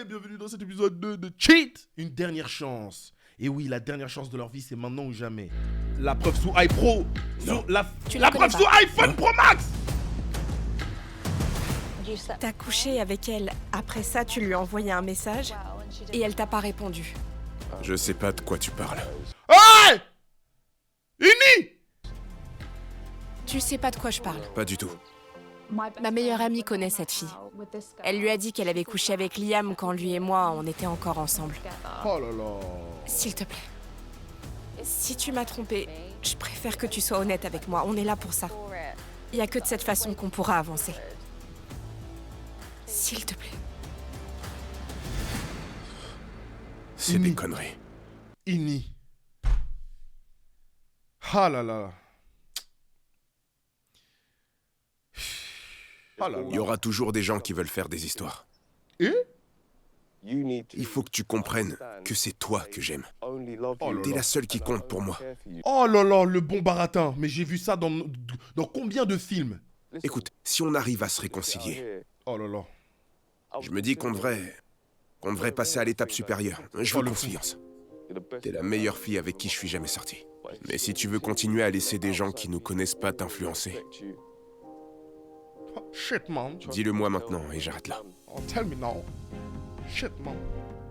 bienvenue dans cet épisode 2 de Cheat. Une dernière chance. Et oui, la dernière chance de leur vie, c'est maintenant ou jamais. La preuve sous iPro. La preuve sous iPhone Pro Max. T'as couché avec elle. Après ça, tu lui as envoyé un message et elle t'a pas répondu. Je sais pas de quoi tu parles. Hey Ini. Tu sais pas de quoi je parle. Pas du tout. Ma meilleure amie connaît cette fille. Elle lui a dit qu'elle avait couché avec Liam quand lui et moi, on était encore ensemble. Oh là là. S'il te plaît. Si tu m'as trompée, je préfère que tu sois honnête avec moi. On est là pour ça. Il y a que de cette façon qu'on pourra avancer. S'il te plaît. C'est des conneries. Ini. Ah là là. Ah là là. Il y aura toujours des gens qui veulent faire des histoires. Et Il faut que tu comprennes que c'est toi que j'aime. T'es la seule qui compte pour moi. Oh là là, le bon baratin. Mais j'ai vu ça dans combien de films? Écoute, si on arrive à se réconcilier, Oh là là. je me dis qu'on devrait passer à l'étape supérieure. Je veux confiance. T'es la meilleure fille avec qui je suis jamais sorti. Mais si tu veux continuer à laisser des gens qui nous connaissent pas t'influencer, Oh, shit, man. dis-le-moi maintenant et j'arrête là. Oh, tell me now. Shit, man.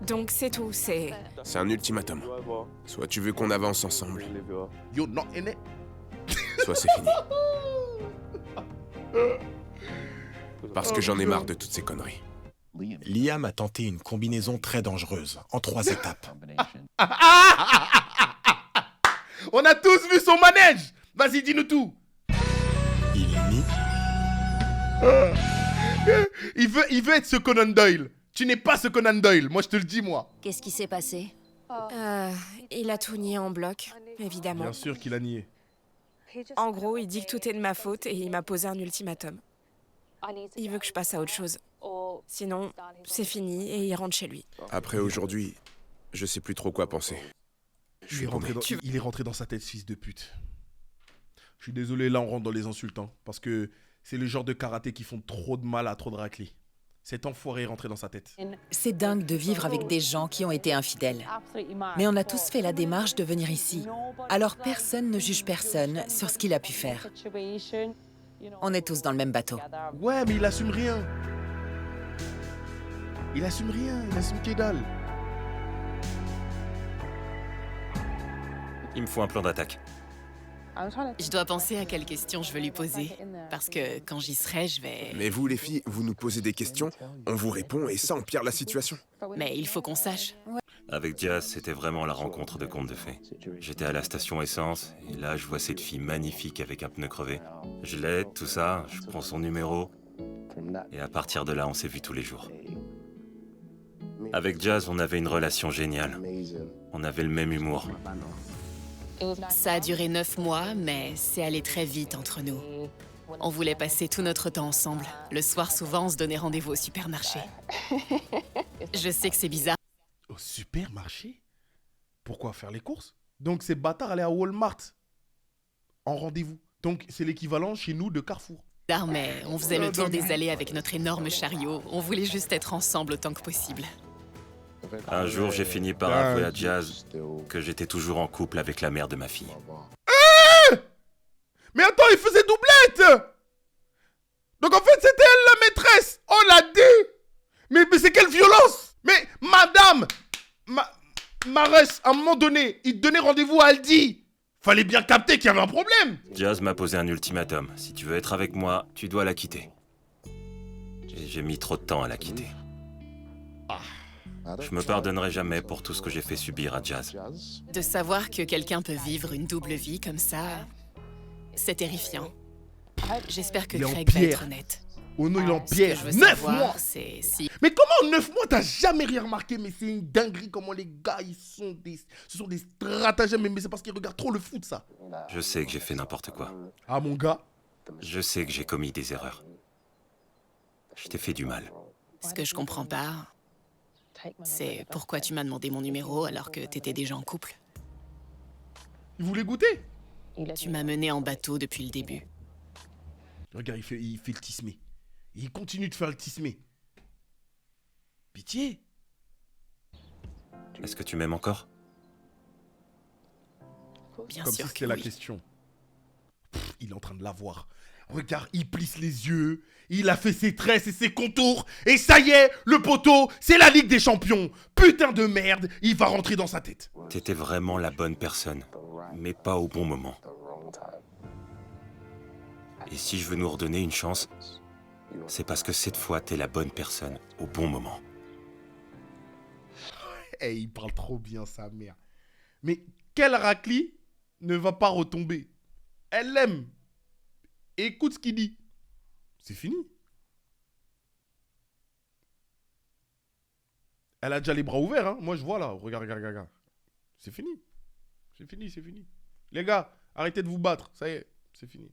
Donc c'est tout, c'est... C'est un ultimatum. Soit tu veux qu'on avance ensemble, You're not in it. soit c'est fini. Parce que j'en ai marre de toutes ces conneries. Liam a tenté une combinaison très dangereuse, en 3 étapes. On a tous vu son manège. Vas-y, dis-nous tout. Il nie, Il veut être ce Conan Doyle. Tu n'es pas ce Conan Doyle. Moi, je te le dis, moi. Qu'est-ce qui s'est passé? Il a tout nié en bloc, évidemment. Bien sûr qu'il a nié. En gros, il dit que tout est de ma faute et il m'a posé un ultimatum. Il veut que je passe à autre chose. Sinon, c'est fini et il rentre chez lui. Après aujourd'hui, je sais plus trop quoi penser. Il est rentré dans sa tête, fils de pute. Je suis désolé, là, on rentre dans les insultes. Hein, parce que c'est le genre de karaté qui font trop de mal à trop de raclés. Cet enfoiré est rentré dans sa tête. C'est dingue de vivre avec des gens qui ont été infidèles. Mais on a tous fait la démarche de venir ici. Alors personne ne juge personne sur ce qu'il a pu faire. On est tous dans le même bateau. Ouais, mais il assume rien. Il assume que dalle. Il me faut un plan d'attaque. Je dois penser à quelle question je veux lui poser. Parce que quand j'y serai, je vais... Mais vous, les filles, vous nous posez des questions, on vous répond et ça empire la situation. Mais il faut qu'on sache. Avec Diaz, c'était vraiment la rencontre de contes de fées. J'étais à la station essence, et là, je vois cette fille magnifique avec un pneu crevé. Je l'aide, tout ça, je prends son numéro, et à partir de là, on s'est vus tous les jours. Avec Jazz, on avait une relation géniale. On avait le même humour. Ça a duré 9 mois, mais c'est allé très vite entre nous. On voulait passer tout notre temps ensemble. Le soir, souvent, on se donnait rendez-vous au supermarché. Je sais que c'est bizarre. Au supermarché? Pourquoi faire les courses? Donc ces bâtards allaient à Walmart en rendez-vous. Donc c'est l'équivalent chez nous de Carrefour. Mais on faisait le tour des allées avec notre énorme chariot. On voulait juste être ensemble autant que possible. Un jour, j'ai fini par avouer à Jazz que j'étais toujours en couple avec la mère de ma fille. Mais attends, il faisait doublette. Donc en fait c'était elle la maîtresse. Oh la dé. Mais c'est quelle violence. Mais madame Marès, à un moment donné, il te donnait rendez-vous à Aldi. Fallait bien capter qu'il y avait un problème. Jazz m'a posé un ultimatum. Si tu veux être avec moi, tu dois la quitter. Et j'ai mis trop de temps à la quitter. Je me pardonnerai jamais pour tout ce que j'ai fait subir à Jazz. De savoir que quelqu'un peut vivre une double vie comme ça, c'est terrifiant. J'espère que Il est en Craig va pierre. être honnête. Oh non, il est en Ce que pierre. je veux 9 savoir, mois. c'est si... Mais comment 9 mois? T'as jamais rien remarqué? Mais c'est une dinguerie comment les gars, ce sont des stratagèmes. Mais c'est parce qu'ils regardent trop le foot, ça. Je sais que j'ai fait n'importe quoi. Ah, mon gars. Je sais que j'ai commis des erreurs. Je t'ai fait du mal. Ce que je comprends pas, c'est pourquoi tu m'as demandé mon numéro alors que t'étais déjà en couple. Il voulait goûter. Tu m'as mené en bateau depuis le début. Regarde, il fait le tismé. Il continue de faire le tismé. Pitié. Est-ce que tu m'aimes encore? Bien Comme si sûr c'était que la oui. question. Il est en train de la voir. Regarde, il plisse les yeux, il a fait ses tresses et ses contours, et ça y est, le poteau, c'est la Ligue des Champions. Putain de merde, il va rentrer dans sa tête. T'étais vraiment la bonne personne, mais pas au bon moment. Et si je veux nous redonner une chance, c'est parce que cette fois, t'es la bonne personne, au bon moment. Eh, il parle trop bien, sa mère. Mais quelle raclie ne va pas retomber? Elle l'aime. Écoute ce qu'il dit. C'est fini. Elle a déjà les bras ouverts, hein. Moi, je vois là. Regarde, regarde, regarde. C'est fini. C'est fini, c'est fini. Les gars, arrêtez de vous battre. Ça y est, c'est fini.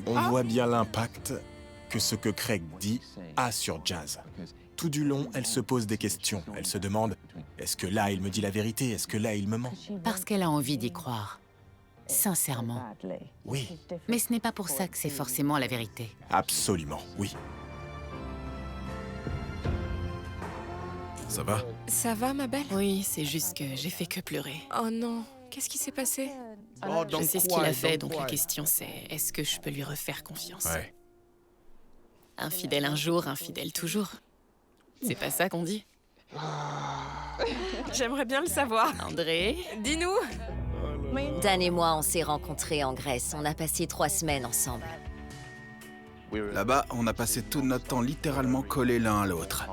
On voit bien l'impact que ce que Craig dit a sur Jazz. Tout du long, elle se pose des questions. Elle se demande, est-ce que là, il me dit la vérité? Est-ce que là, il me ment? Parce qu'elle a envie d'y croire. Sincèrement. Oui, Mais ce n'est pas pour ça que c'est forcément la vérité. absolument, oui. Ça va? Ça va, ma belle? Oui, c'est juste que j'ai fait que pleurer. Oh non, qu'est-ce qui s'est passé? Oh, Je sais ce qu'il a fait, donc la question c'est, est-ce que je peux lui refaire confiance? Ouais. Infidèle un jour, infidèle toujours. C'est pas ça qu'on dit? J'aimerais bien le savoir. André? Dis-nous. Dan et moi, on s'est rencontrés en Grèce. On a passé 3 semaines ensemble. Là-bas, on a passé tout notre temps littéralement collés l'un à l'autre.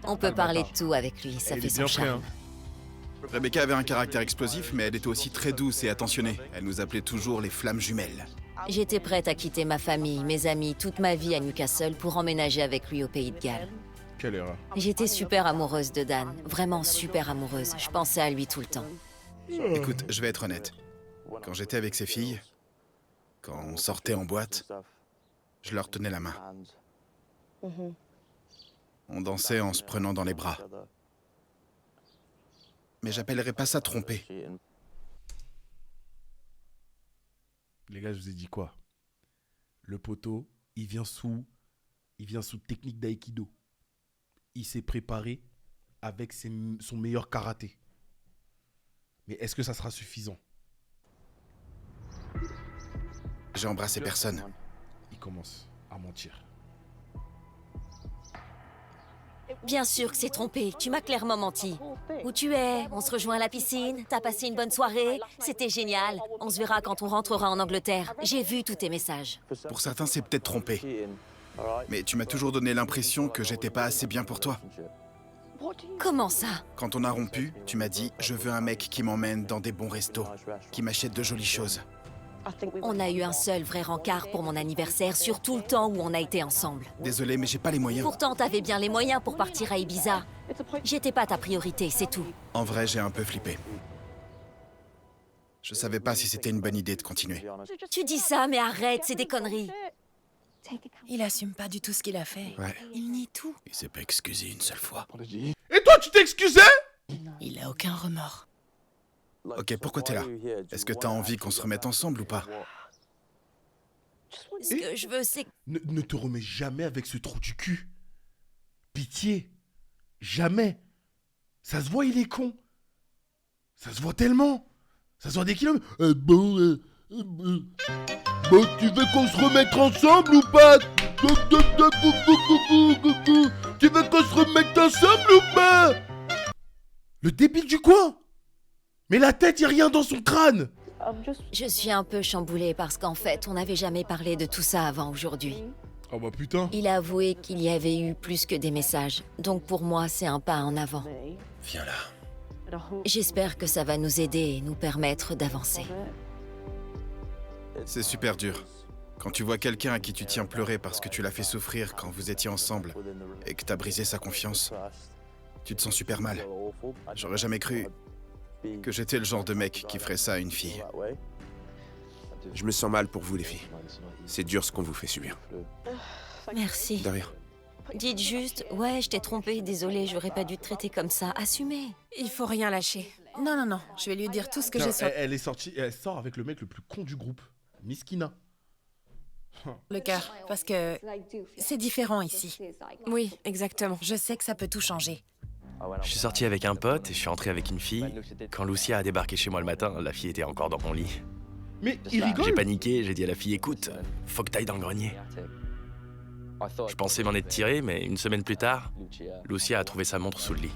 On peut parler de tout avec lui, ça Il fait est son bien prêt, charme. hein. Rebecca avait un caractère explosif, mais elle était aussi très douce et attentionnée. Elle nous appelait toujours les flammes jumelles. J'étais prête à quitter ma famille, mes amis, toute ma vie à Newcastle pour emménager avec lui au Pays de Galles. Quelle erreur. J'étais super amoureuse de Dan, vraiment super amoureuse. Je pensais à lui tout le temps. Écoute, je vais être honnête. Quand j'étais avec ces filles, quand on sortait en boîte, je leur tenais la main. On dansait en se prenant dans les bras. Mais j'appellerais pas ça tromper. Les gars, je vous ai dit quoi? Le poteau, il vient sous technique d'aïkido. Il s'est préparé avec son meilleur karaté. Mais est-ce que ça sera suffisant? J'ai embrassé personne. Il commence à mentir. Bien sûr que c'est trompé, tu m'as clairement menti. Où tu es? On se rejoint à la piscine? T'as passé une bonne soirée? C'était génial. On se verra quand on rentrera en Angleterre. J'ai vu tous tes messages. Pour certains, c'est peut-être trompé. Mais tu m'as toujours donné l'impression que j'étais pas assez bien pour toi. Comment ça? Quand on a rompu, tu m'as dit « Je veux un mec qui m'emmène dans des bons restos, qui m'achète de jolies choses. On a eu un seul vrai rencard pour mon anniversaire sur tout le temps où on a été ensemble. Désolé, mais j'ai pas les moyens. Pourtant, t'avais bien les moyens pour partir à Ibiza. J'étais pas ta priorité, c'est tout. En vrai, j'ai un peu flippé. Je savais pas si c'était une bonne idée de continuer. Tu dis ça, mais arrête, c'est des conneries. Il assume pas du tout ce qu'il a fait. Ouais, Il nie tout. il s'est pas excusé une seule fois. Et toi, tu t'es excusé? Il a aucun remords. Ok, pourquoi t'es là? Est-ce que t'as envie qu'on se remette ensemble ou pas? Ce que je veux, c'est... Ne te remets jamais avec ce trou du cul. Pitié. Jamais. Ça se voit, il est con. Ça se voit tellement. Ça se voit des kilomètres. Bon, tu veux qu'on se remette ensemble ou pas? Tu veux qu'on se remette ensemble ou pas? Le débile du coin. Mais la tête, y a rien dans son crâne. Je suis un peu chamboulée parce qu'en fait, on n'avait jamais parlé de tout ça avant aujourd'hui. Oh bah putain. Il a avoué qu'il y avait eu plus que des messages. Donc pour moi, c'est un pas en avant. Viens là. J'espère que ça va nous aider et nous permettre d'avancer. C'est super dur. Quand tu vois quelqu'un à qui tu tiens pleurer parce que tu l'as fait souffrir quand vous étiez ensemble et que t'as brisé sa confiance, tu te sens super mal. J'aurais jamais cru que j'étais le genre de mec qui ferait ça à une fille. Je me sens mal pour vous, les filles. C'est dur ce qu'on vous fait subir. Merci. De rien. Dites juste, ouais, je t'ai trompé, désolé, j'aurais pas dû te traiter comme ça. Assumez. Il faut rien lâcher. Non, non, non, je vais lui dire tout ce que j'ai sur Elle est sortie, elle sort avec le mec le plus con du groupe. Miskina. le cœur, parce que c'est différent ici. Oui, exactement. Je sais que ça peut tout changer. Je suis sorti avec un pote et je suis rentré avec une fille. Quand Lucia a débarqué chez moi le matin, la fille était encore dans mon lit. Mais il rigole. J'ai paniqué, j'ai dit à la fille, écoute, faut que t'ailles dans le grenier. Je pensais m'en être tiré, mais une semaine plus tard, Lucia a trouvé sa montre sous le lit.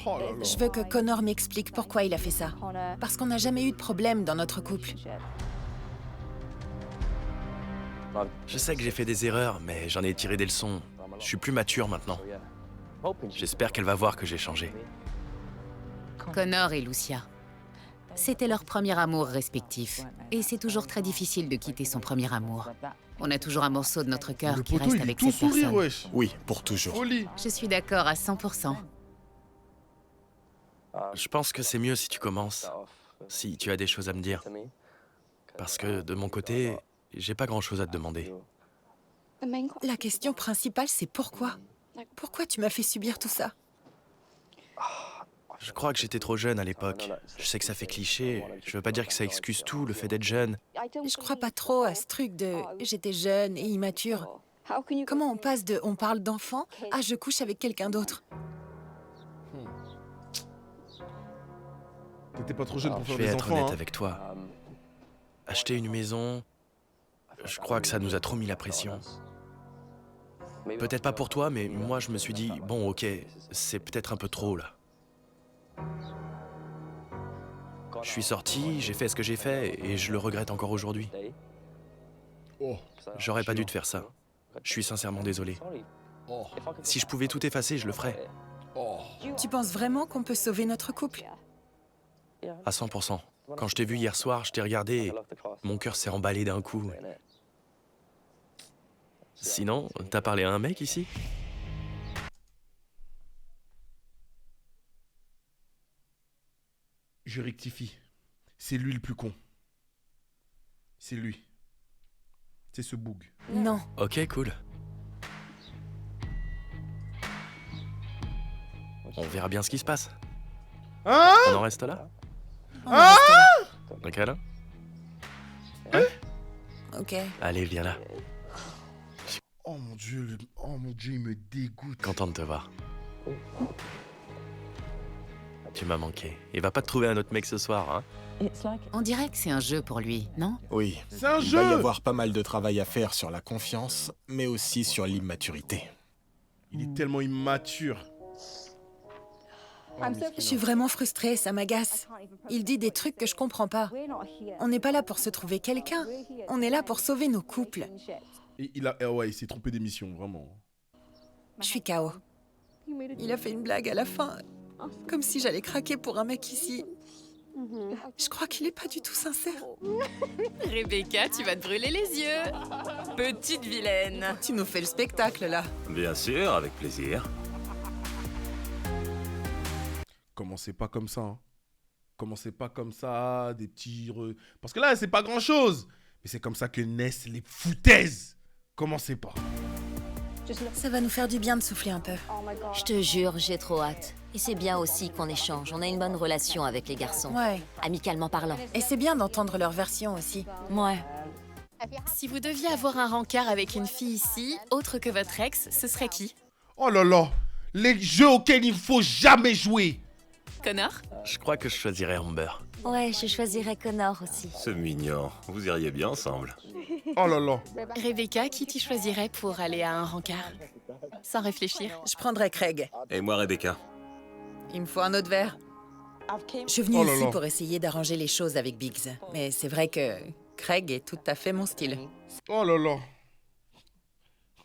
Oh là là. Je veux que Connor m'explique pourquoi il a fait ça. Parce qu'on n'a jamais eu de problème dans notre couple. Je sais que j'ai fait des erreurs, mais j'en ai tiré des leçons. Je suis plus mature maintenant. J'espère qu'elle va voir que j'ai changé. Connor et Lucia. C'était leur premier amour respectif. Et c'est toujours très difficile de quitter son premier amour. On a toujours un morceau de notre cœur Le qui poteau, reste il est avec tout cette sourire, personne. wesh. Oui, pour toujours. Oli. Je suis d'accord à 100%. Je pense que c'est mieux si tu commences, si tu as des choses à me dire. Parce que de mon côté, j'ai pas grand-chose à te demander. La question principale, c'est pourquoi? Pourquoi tu m'as fait subir tout ça? Je crois que j'étais trop jeune à l'époque. Je sais que ça fait cliché, je veux pas dire que ça excuse tout, le fait d'être jeune. Je crois pas trop à ce truc de j'étais jeune et immature. Comment on passe de on parle d'enfant à je couche avec quelqu'un d'autre? T'étais pas trop jeune pour Je faire vais des être enfants, honnête hein. avec toi. Acheter une maison, je crois que ça nous a trop mis la pression. Peut-être pas pour toi, mais moi je me suis dit, bon ok, c'est peut-être un peu trop là. Je suis sorti, j'ai fait ce que j'ai fait et je le regrette encore aujourd'hui. Oh. J'aurais pas dû te faire ça. Je suis sincèrement désolé. Oh. Si je pouvais tout effacer, je le ferais. Oh. Tu penses vraiment qu'on peut sauver notre couple? À 100%. Quand je t'ai vu hier soir, je t'ai regardé et mon cœur s'est emballé d'un coup. Sinon, t'as parlé à un mec ici? Je rectifie. C'est lui le plus con. C'est lui. C'est ce boug. Non. Ok, cool. On verra bien ce qui se passe. Hein? On en reste là? On en reste là. Un câlin? Ok. Allez, viens là. Oh mon dieu, oh mon dieu, il me dégoûte. Content de te voir. Tu m'as manqué. Il va pas te trouver un autre mec ce soir, hein? On dirait que c'est un jeu pour lui, non? Oui. C'est un Il jeu. va y avoir pas mal de travail à faire sur la confiance, mais aussi sur l'immaturité. Il est tellement immature. Je suis vraiment frustrée, ça m'agace. Il dit des trucs que je comprends pas. On n'est pas là pour se trouver quelqu'un. On est là pour sauver nos couples. Et il s'est trompé d'émission, vraiment. Je suis KO. Il a fait une blague à la fin, comme si j'allais craquer pour un mec ici. Je crois qu'il est pas du tout sincère. Rebecca, tu vas te brûler les yeux. Petite vilaine. Tu nous fais le spectacle, là. Bien sûr, avec plaisir. Commencez pas comme ça, hein. Commencez pas comme ça, des petits... Parce que là, c'est pas grand-chose. Mais c'est comme ça que naissent les foutaises. Commencez pas. Ça va nous faire du bien de souffler un peu. Je te jure, j'ai trop hâte. Et c'est bien aussi qu'on échange. On a une bonne relation avec les garçons. Ouais. Amicalement parlant. Et c'est bien d'entendre leur version aussi. Ouais. Si vous deviez avoir un rencard avec une fille ici, autre que votre ex, ce serait qui? Oh là là. Les jeux auxquels il faut jamais jouer. Connor? Je crois que je choisirais Amber. Ouais, je choisirais Connor aussi. C'est mignon. Vous iriez bien ensemble. Oh là là. Rebecca, qui tu choisirais pour aller à un rencard? Sans réfléchir. Je prendrai Craig. Et moi, Rebecca. Il me faut un autre verre. Je suis venue Oh là ici là. pour essayer d'arranger les choses avec Biggs. Mais c'est vrai que Craig est tout à fait mon style. Oh là là.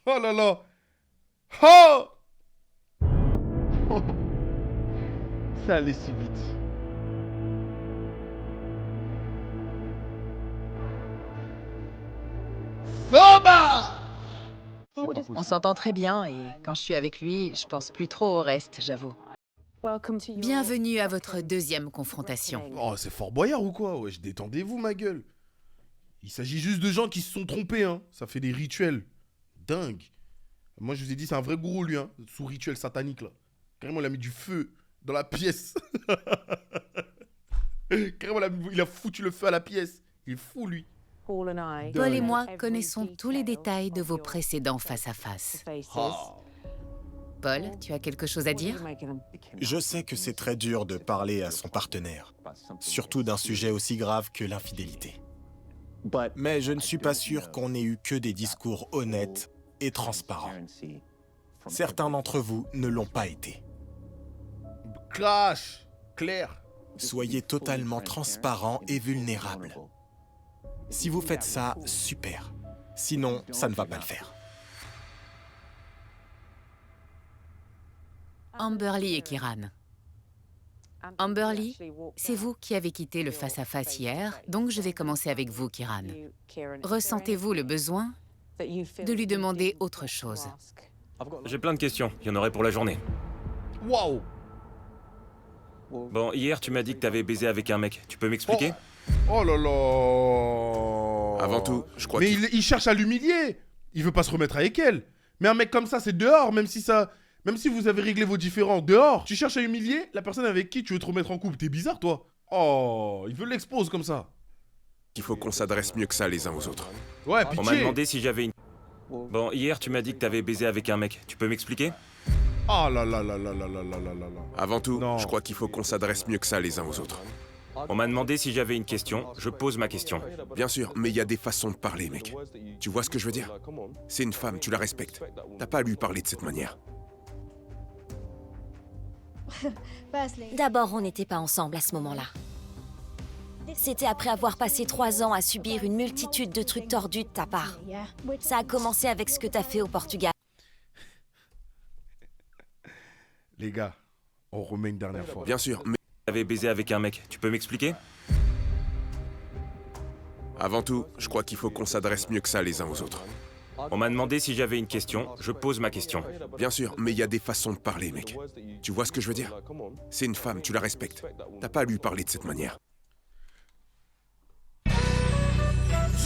Oh là là. Oh. Ça allait si vite. On s'entend très bien et quand je suis avec lui, je pense plus trop au reste, j'avoue. Bienvenue à votre deuxième confrontation. Oh, c'est Fort Boyard ou quoi? Wesh, détendez-vous, ma gueule. Il s'agit juste de gens qui se sont trompés, hein. Ça fait des rituels. Dingue. Moi, je vous ai dit, c'est un vrai gourou, lui, hein. Sous rituel satanique, là. Carrément, il a mis du feu dans la pièce. Carrément, il a foutu le feu à la pièce. Il est fou, lui. Paul et moi connaissons tous les détails de vos précédents face-à-face. Ah. Paul, tu as quelque chose à dire? Je sais que c'est très dur de parler à son partenaire, surtout d'un sujet aussi grave que l'infidélité. Mais je ne suis pas sûr qu'on ait eu que des discours honnêtes et transparents. Certains d'entre vous ne l'ont pas été. Clash, clair. Soyez totalement transparent et vulnérable. Si vous faites ça, super. Sinon, ça ne va pas le faire. Amberly et Kieran. Amberly, c'est vous qui avez quitté le face-à-face hier, donc je vais commencer avec vous, Kieran. Ressentez-vous le besoin de lui demander autre chose? J'ai plein de questions, il y en aurait pour la journée. Waouh. Bon, hier, tu m'as dit que t'avais baisé avec un mec. Tu peux m'expliquer? Oh là là. Avant tout, je crois Mais il cherche à l'humilier. Il veut pas se remettre avec elle. Mais un mec comme ça, c'est dehors, même si vous avez réglé vos différends dehors. Tu cherches à humilier la personne avec qui tu veux te remettre en couple. T'es bizarre, toi. Oh, il veut l'expose comme ça. qu'il faut qu'on s'adresse mieux que ça les uns aux autres. Ouais, pitié. On m'a demandé si j'avais une... Bon, hier, tu m'as dit que t'avais baisé avec un mec. Tu peux m'expliquer? Oh là là là là là là là là là. Avant tout, je crois qu'il faut qu'on s'adresse mieux que ça les uns aux autres. On m'a demandé si j'avais une question, je pose ma question. Bien sûr, mais il y a des façons de parler, mec. Tu vois ce que je veux dire? C'est une femme, tu la respectes. T'as pas à lui parler de cette manière. D'abord, on n'était pas ensemble à ce moment-là. C'était après avoir passé 3 ans à subir une multitude de trucs tordus de ta part. Ça a commencé avec ce que t'as fait au Portugal. Les gars, on remet une dernière fois. Bien sûr, mais... J'avais baisé avec un mec, tu peux m'expliquer? Avant tout, je crois qu'il faut qu'on s'adresse mieux que ça les uns aux autres. On m'a demandé si j'avais une question, je pose ma question. Bien sûr, mais il y a des façons de parler, mec. Tu vois ce que je veux dire? C'est une femme, tu la respectes. T'as pas à lui parler de cette manière.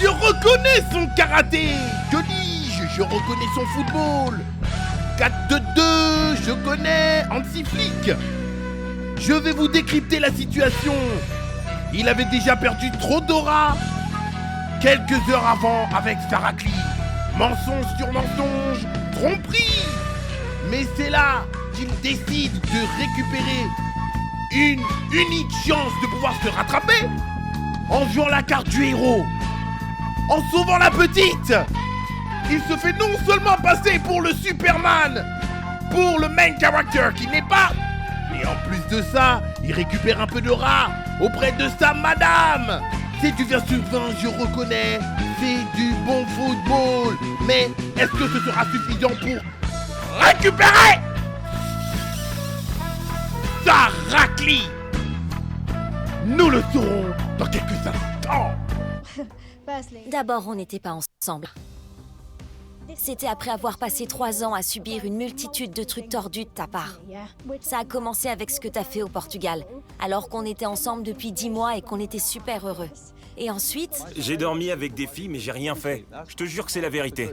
Je reconnais son karaté. Que dis-je? Je reconnais son football. 4-2-2, je connais anti-flic. Je vais vous décrypter la situation. Il avait déjà perdu trop d'aura quelques heures avant avec Sarakli. Mensonge sur mensonge, tromperie. Mais c'est là qu'il décide de récupérer une unique chance de pouvoir se rattraper en jouant la carte du héros. En sauvant la petite, il se fait non seulement passer pour le Superman, pour le main character qu'il n'est pas, et en plus de ça, il récupère un peu de rat auprès de sa madame. C'est du versus 20, je reconnais, c'est du bon football. Mais est-ce que ce sera suffisant pour récupérer Sarakli? Nous le saurons dans quelques instants. D'abord, on n'était pas ensemble. C'était après avoir passé 3 ans à subir une multitude de trucs tordus de ta part. Ça a commencé avec ce que t'as fait au Portugal, alors qu'on était ensemble depuis 10 mois et qu'on était super heureux. Et ensuite... J'ai dormi avec des filles, mais j'ai rien fait. Je te jure que c'est la vérité.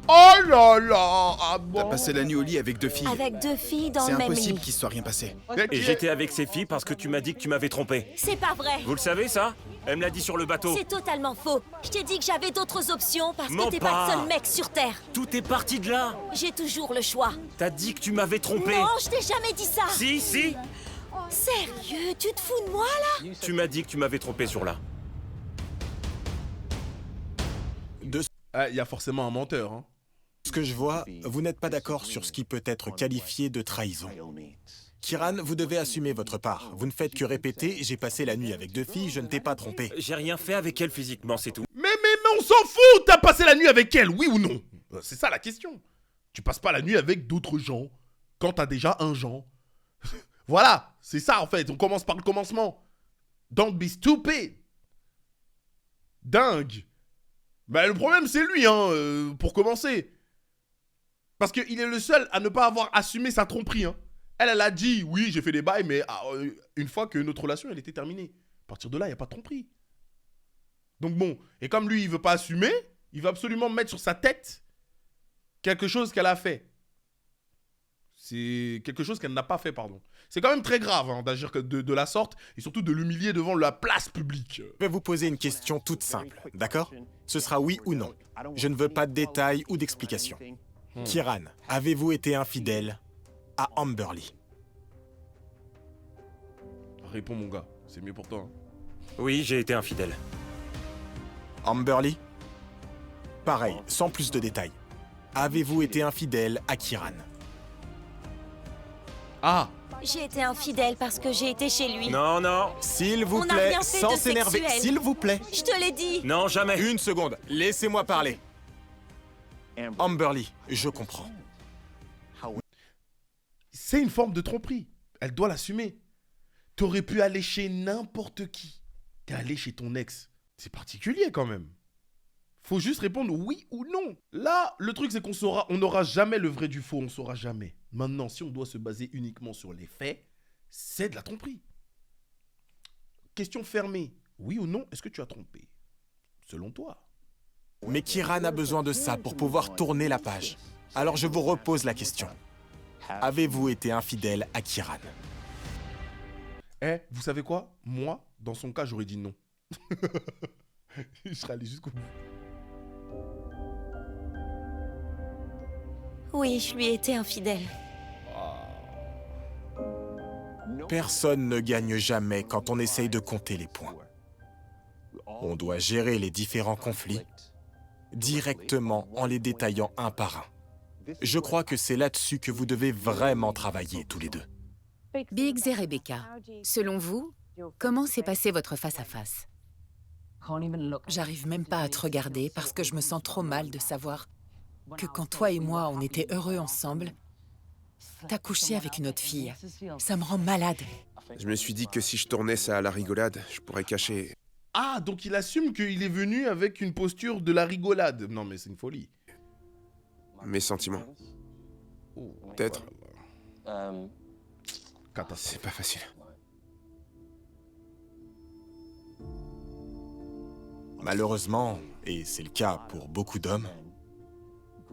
Oh là là, ah bon? T'as passé la nuit au lit avec 2 filles. Avec 2 filles dans C'est le même lit. impossible qu'il se soit rien passé. Et j'étais avec ces filles parce que tu m'as dit que tu m'avais trompé. C'est pas vrai. Vous le savez, ça? Elle me l'a dit sur le bateau. C'est totalement faux. Je t'ai dit que j'avais d'autres options parce Mens que t'es pas pas. le seul mec sur Terre. Tout est parti de là. J'ai toujours le choix. T'as dit que tu m'avais trompé. Non, je t'ai jamais dit ça. Si, si. Sérieux, tu te fous de moi là? Tu m'as dit que tu m'avais trompé sur là. Il y a forcément un menteur, hein. Ce que je vois, vous n'êtes pas d'accord sur ce qui peut être qualifié de trahison. Kieran, vous devez assumer votre part. Vous ne faites que répéter « j'ai passé la nuit avec 2 filles, je ne t'ai pas trompé ». J'ai rien fait avec elle physiquement, c'est tout. Mais on s'en fout. T'as passé la nuit avec elle, oui ou non? C'est ça la question. Tu passes pas la nuit avec d'autres gens quand t'as déjà un Jean. Voilà, c'est ça en fait. On commence par le commencement. Don't be stupid. Dingue. Bah le problème c'est lui, hein, pour commencer. Parce qu'il est le seul à ne pas avoir assumé sa tromperie, hein. Elle a dit, oui, j'ai fait des bails, mais une fois que notre relation, elle était terminée. À partir de là, il n'y a pas de tromperie. Donc bon, et comme lui, il veut pas assumer, il va absolument mettre sur sa tête quelque chose qu'elle a fait. C'est quelque chose qu'elle n'a pas fait, pardon. C'est quand même très grave, hein, d'agir de la sorte, et surtout de l'humilier devant la place publique. Je vais vous poser une question toute simple, d'accord? Ce sera oui ou non. Je ne veux pas de détails ou d'explications. Kieran, avez-vous été infidèle à Amberly. Réponds, mon gars. C'est mieux pour toi. Oui, j'ai été infidèle. Amberly? Pareil, sans plus de détails. Avez-vous été infidèle à Kieran? Ah! J'ai été infidèle parce que j'ai été chez lui. Non, non. S'il vous On n'a plaît, rien fait sans de s'énerver, sexuel. s'il vous plaît. Je te l'ai dit. Non, jamais. Une seconde, laissez-moi parler. Amberly, je comprends. C'est une forme de tromperie. Elle doit l'assumer. T'aurais pu aller chez n'importe qui. T'es allé chez ton ex. C'est particulier quand même. Faut juste répondre oui ou non. Là, le truc, c'est on n'aura jamais le vrai du faux, on saura jamais. Maintenant, si on doit se baser uniquement sur les faits, c'est de la tromperie. Question fermée. Oui ou non, est-ce que tu as trompé? Selon toi. Mais Kieran a besoin de ça pour pouvoir tourner la page. Alors je vous repose la question. Avez-vous été infidèle à Kieran? Vous savez quoi? Moi, dans son cas, j'aurais dit non. Je serais allé jusqu'au bout. Oui, je lui ai été infidèle. Personne ne gagne jamais quand on essaye de compter les points. On doit gérer les différents conflits directement en les détaillant un par un. Je crois que c'est là-dessus que vous devez vraiment travailler tous les deux. Biggs et Rebecca, selon vous, comment s'est passé votre face-à-face? J'arrive même pas à te regarder parce que je me sens trop mal de savoir que quand toi et moi, on était heureux ensemble, t'as couché avec une autre fille. Ça me rend malade. Je me suis dit que si je tournais ça à la rigolade, je pourrais cacher Ah, donc il assume qu'il est venu avec une posture de la rigolade. Non, mais c'est une folie. mes sentiments. Peut-être. C'est pas facile. Malheureusement, et c'est le cas pour beaucoup d'hommes,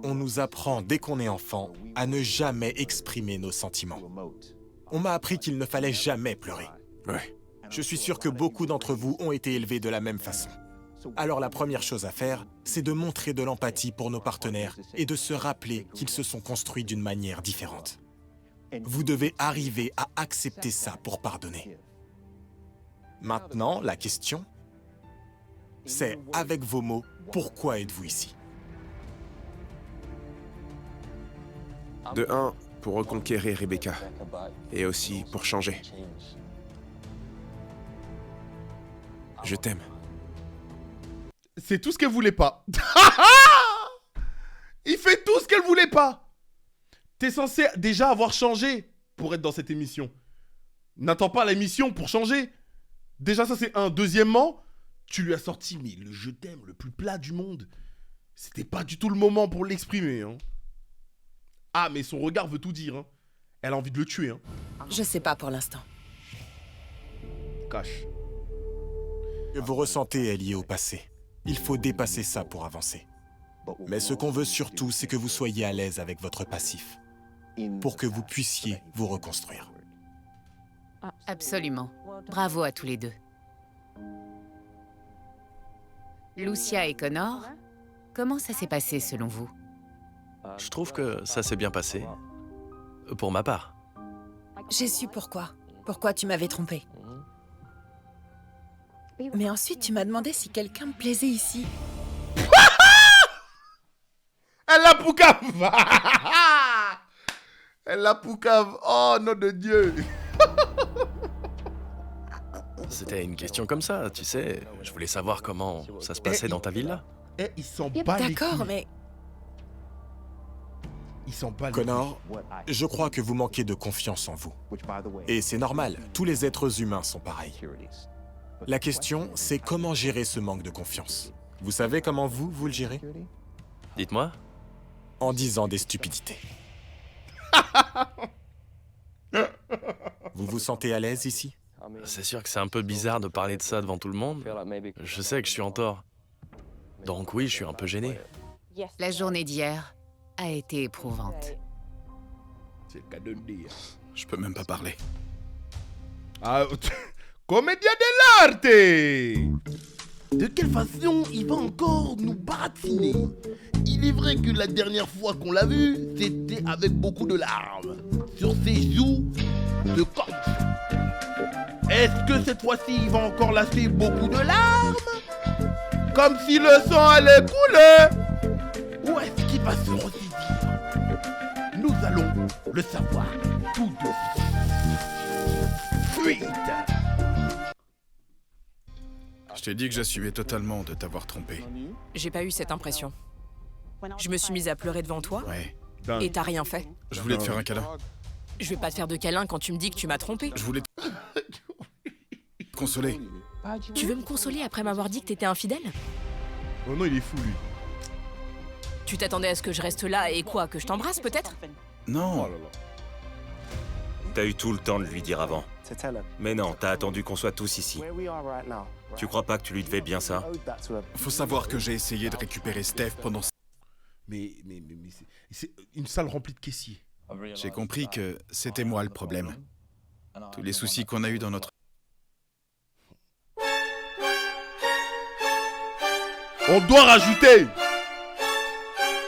on nous apprend dès qu'on est enfant à ne jamais exprimer nos sentiments. On m'a appris qu'il ne fallait jamais pleurer. Ouais. Je suis sûr que beaucoup d'entre vous ont été élevés de la même façon. Alors la première chose à faire, c'est de montrer de l'empathie pour nos partenaires et de se rappeler qu'ils se sont construits d'une manière différente. Vous devez arriver à accepter ça pour pardonner. Maintenant, la question, c'est, avec vos mots, pourquoi êtes-vous ici? De un, pour reconquérir Rebecca. Et aussi pour changer. Je t'aime. C'est tout ce qu'elle voulait pas. Il fait tout ce qu'elle voulait pas. T'es censé déjà avoir changé pour être dans cette émission. N'attends pas l'émission pour changer. Déjà, ça c'est un. Deuxièmement, tu lui as sorti mais le je t'aime le plus plat du monde. C'était pas du tout le moment pour l'exprimer. Hein. Ah, mais son regard veut tout dire. Hein. Elle a envie de le tuer. Hein. Je sais pas pour l'instant. Cache. Ce que vous ressentez est lié au passé. Il faut dépasser ça pour avancer. Mais ce qu'on veut surtout, c'est que vous soyez à l'aise avec votre passif, pour que vous puissiez vous reconstruire. Absolument. Bravo à tous les deux. Lucia et Connor, comment ça s'est passé selon vous? Je trouve que ça s'est bien passé. Pour ma part. J'ai su pourquoi. Pourquoi tu m'avais trompé. Mais ensuite, tu m'as demandé si quelqu'un me plaisait ici. Elle la poucave. Elle la poucave. Oh, nom de Dieu. C'était une question comme ça, tu sais. Je voulais savoir comment ça se passait dans ta villa. Eh, il s'en bat les D'accord, couilles. mais... Il s'en bat les Connor, je crois que vous manquez de confiance en vous. Et c'est normal, tous les êtres humains sont pareils. La question, c'est comment gérer ce manque de confiance. Vous savez comment vous le gérez? Dites-moi. En disant des stupidités. Vous vous sentez à l'aise ici? C'est sûr que c'est un peu bizarre de parler de ça devant tout le monde. Je sais que je suis en tort. Donc oui, je suis un peu gêné. La journée d'hier a été éprouvante. C'est le cas de le dire. Je peux même pas parler. Ah, Commedia dell'arte! De quelle façon il va encore nous baratiner? Il est vrai que la dernière fois qu'on l'a vu, c'était avec beaucoup de larmes. sur ses joues de coq. Est-ce que cette fois-ci, il va encore lâcher beaucoup de larmes? Comme si le sang allait couler? Ou est-ce qu'il va se ressaisir? Nous allons le savoir tout de suite. Je t'ai dit que j'assumais totalement de t'avoir trompé. J'ai pas eu cette impression. Je me suis mise à pleurer devant toi Ouais. et t'as rien fait. Je voulais te faire un câlin. Je vais pas te faire de câlin quand tu me dis que tu m'as trompé. Je voulais te consoler. Tu veux me consoler après m'avoir dit que t'étais infidèle? Oh non, il est fou, lui. Tu t'attendais à ce que je reste là et quoi, que je t'embrasse peut-être? Non. T'as eu tout le temps de lui dire avant. Mais non, t'as attendu qu'on soit tous ici. Tu crois pas que tu lui devais bien ça? Faut savoir que j'ai essayé de récupérer Steph pendant... Mais c'est une salle remplie de caissiers. J'ai compris que c'était moi le problème. Tous les soucis qu'on a eus dans notre... On doit rajouter.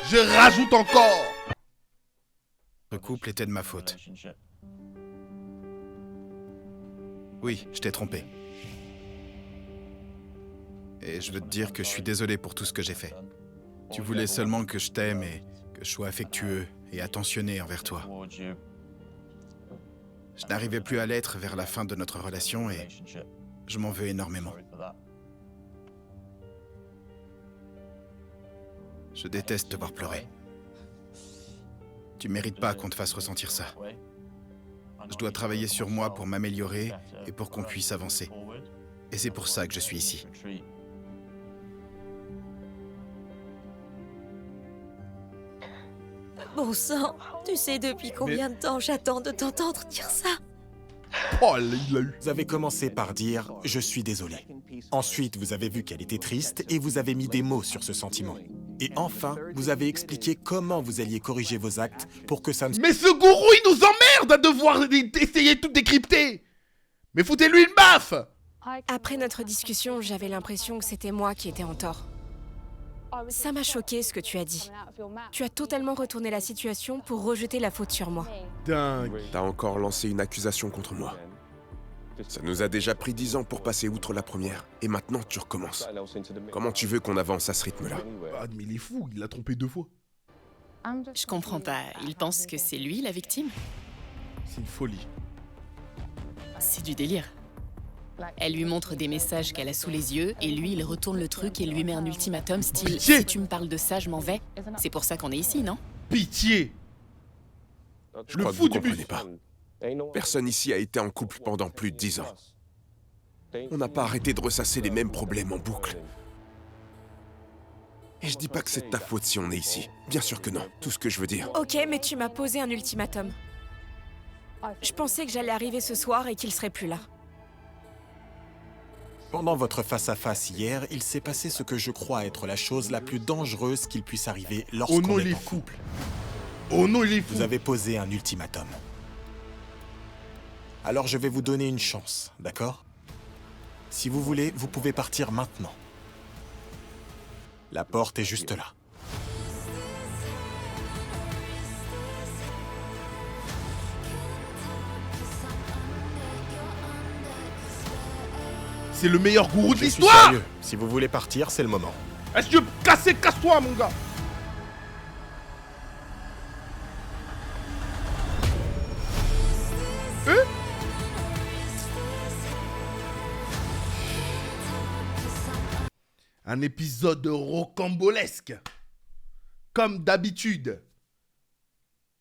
Je rajoute encore. Notre couple était de ma faute. Oui, je t'ai trompé. Et je veux te dire que je suis désolé pour tout ce que j'ai fait. Tu voulais seulement que je t'aime et que je sois affectueux et attentionné envers toi. Je n'arrivais plus à l'être vers la fin de notre relation et je m'en veux énormément. Je déteste te voir pleurer. Tu mérites pas qu'on te fasse ressentir ça. Je dois travailler sur moi pour m'améliorer et pour qu'on puisse avancer. Et c'est pour ça que je suis ici. Bon sang, tu sais depuis combien de temps j'attends de t'entendre dire ça? Oh, il l'a eu. Vous avez commencé par dire « je suis désolé ». Ensuite, vous avez vu qu'elle était triste et vous avez mis des mots sur ce sentiment. Et enfin, vous avez expliqué comment vous alliez corriger vos actes pour que ça ne... Mais ce gourou, il nous emmerde à devoir essayer de tout décrypter. Mais foutez-lui une baffe. Après notre discussion, j'avais l'impression que c'était moi qui étais en tort. Ça m'a choqué ce que tu as dit. Tu as totalement retourné la situation pour rejeter la faute sur moi. Dingue. T'as encore lancé une accusation contre moi. Ça nous a déjà pris 10 ans pour passer outre la première. Et maintenant, tu recommences. Comment tu veux qu'on avance à ce rythme-là? Ah, mais il est fou, il l'a trompé 2 fois. Je comprends pas. Il pense que c'est lui la victime? C'est une folie. C'est du délire. Elle lui montre des messages qu'elle a sous les yeux et lui, il retourne le truc et lui met un ultimatum style « Pitié. Si tu me parles de ça, je m'en vais ». C'est pour ça qu'on est ici, non? Pitié. Je crois que vous comprenez pas. Personne ici a été en couple pendant plus de 10 ans. On n'a pas arrêté de ressasser les mêmes problèmes en boucle. Et je dis pas que c'est de ta faute si on est ici. Bien sûr que non. Tout ce que je veux dire... Ok, mais tu m'as posé un ultimatum. Je pensais que j'allais arriver ce soir et qu'il serait plus là. Pendant votre face-à-face hier, il s'est passé ce que je crois être la chose la plus dangereuse qu'il puisse arriver Oh lorsqu'on non, il est est en fou. couple. Oh non, il est fou. Vous avez posé un ultimatum. Alors je vais vous donner une chance, d'accord? Si vous voulez, vous pouvez partir maintenant. La porte est juste là. C'est le meilleur gourou de Je suis l'histoire. sérieux. Si vous voulez partir, c'est le moment. Est-ce que tu veux casser, casse-toi, mon gars. Un épisode rocambolesque. Comme d'habitude.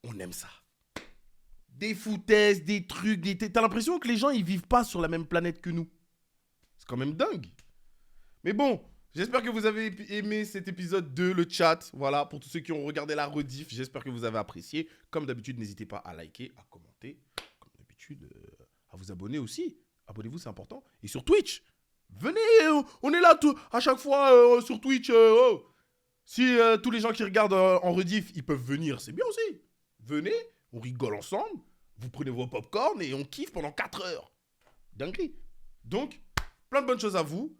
On aime ça. Des foutaises, des trucs, T'as l'impression que les gens, ils vivent pas sur la même planète que nous. C'est quand même dingue. Mais bon, j'espère que vous avez aimé cet épisode 2, le chat. Voilà, pour tous ceux qui ont regardé la rediff, j'espère que vous avez apprécié. Comme d'habitude, n'hésitez pas à liker, à commenter. Comme d'habitude, à vous abonner aussi. Abonnez-vous, c'est important. Et sur Twitch, venez, on est là à chaque fois sur Twitch. Si tous les gens qui regardent en rediff, ils peuvent venir, c'est bien aussi. Venez, on rigole ensemble. Vous prenez vos popcorn et on kiffe pendant 4 heures. Dinguerie. Donc, plein de bonnes choses à vous.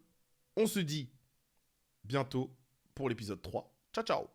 On se dit bientôt pour l'épisode 3. Ciao, ciao.